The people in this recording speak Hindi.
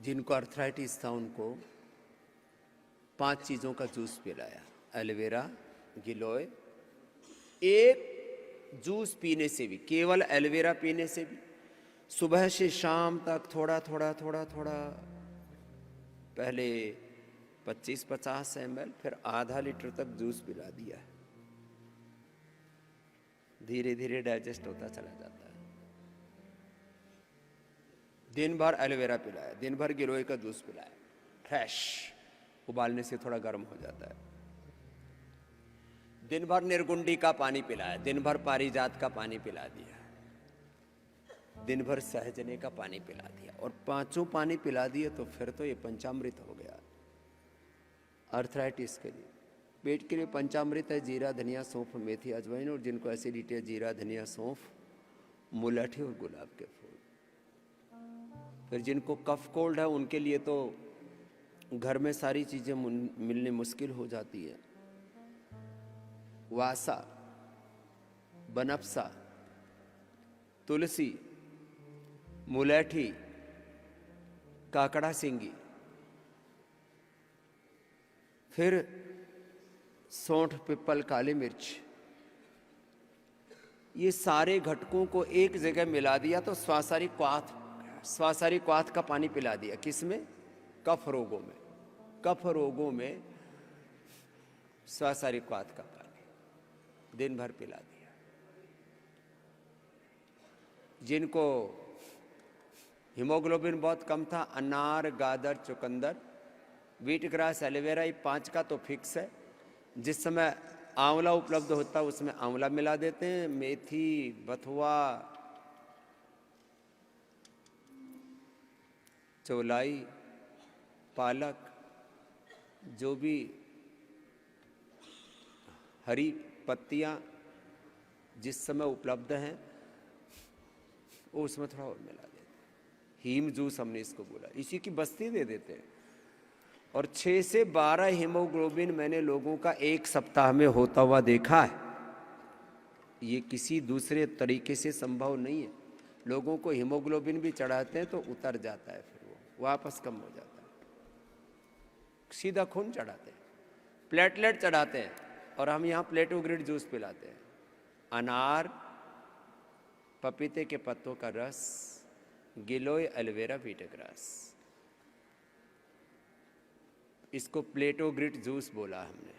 जिनको अर्थराइटिस था उनको 5 चीज़ों का जूस पिलाया, एलोवेरा, गिलोय। एक जूस पीने से भी, केवल एलोवेरा पीने से भी सुबह से शाम तक थोड़ा थोड़ा थोड़ा थोड़ा, पहले 25-50 ml, फिर आधा लीटर तक जूस पिला दिया। धीरे धीरे डाइजेस्ट होता चला जाता है। दिन भर एलोवेरा पिलाया, दिन भर गिलोय का जूस पिलाया, फ्रेश, उबालने से थोड़ा गर्म हो जाता है। दिन भर निर्गुंडी का पानी पिलाया, दिन भर पारिजात का पानी पिला दिया, दिन भर सहजने का पानी पिला दिया, और 5 पानी पिला दिए तो फिर तो ये पंचामृत हो गया अर्थराइटिस के लिए। पेट के लिए पंचामृत है जीरा, धनिया, सौंफ, मेथी, अजवाइन, और जिनको एसिडिटी है जीरा, धनिया, सौंफ, मुलठी और गुलाब के फूल। फिर जिनको कफ कोल्ड है उनके लिए तो घर में सारी चीजें मिलने मुश्किल हो जाती है। वासा, बनफसा, तुलसी, मुलैठी, काकड़ा सिंगी, फिर सौंठ, पिपल, काली मिर्च, ये सारे घटकों को एक जगह मिला दिया तो स्वासारी क्वाथ का पानी पिला दिया। किसमें? कफ रोगों में। कफ रोगों में स्वासारी क्वाथ का पानी दिन भर पिला दिया। जिनको हीमोग्लोबिन बहुत कम था, अनार, गाजर, चुकंदर, व्हीट ग्रास, एलोवेरा, ये 5 का तो फिक्स है। जिस समय आंवला उपलब्ध होता है उसमें आंवला मिला देते हैं, मेथी, बथुआ, चौलाई, पालक, जो भी हरी पत्तियां जिस समय उपलब्ध हैं वो उसमें थोड़ा और मिला देते हैं। हीम जूस हमने इसको बोला, इसी की बस्ती दे देते हैं। और 6 से 12 हीमोग्लोबिन मैंने लोगों का 1 सप्ताह में होता हुआ देखा है। ये किसी दूसरे तरीके से संभव नहीं है। लोगों को हीमोग्लोबिन भी चढ़ाते हैं तो उतर जाता है, फिर वो वापस कम हो जाता है। सीधा खून चढ़ाते हैं, प्लेटलेट चढ़ाते हैं, और हम यहाँ प्लेटोग्रिड जूस पिलाते हैं। अनार, पपीते के पत्तों का रस, गिलोय, एलोवेरा, व्हीटग्रास, इसको प्लेटोग्रिड जूस बोला हमने।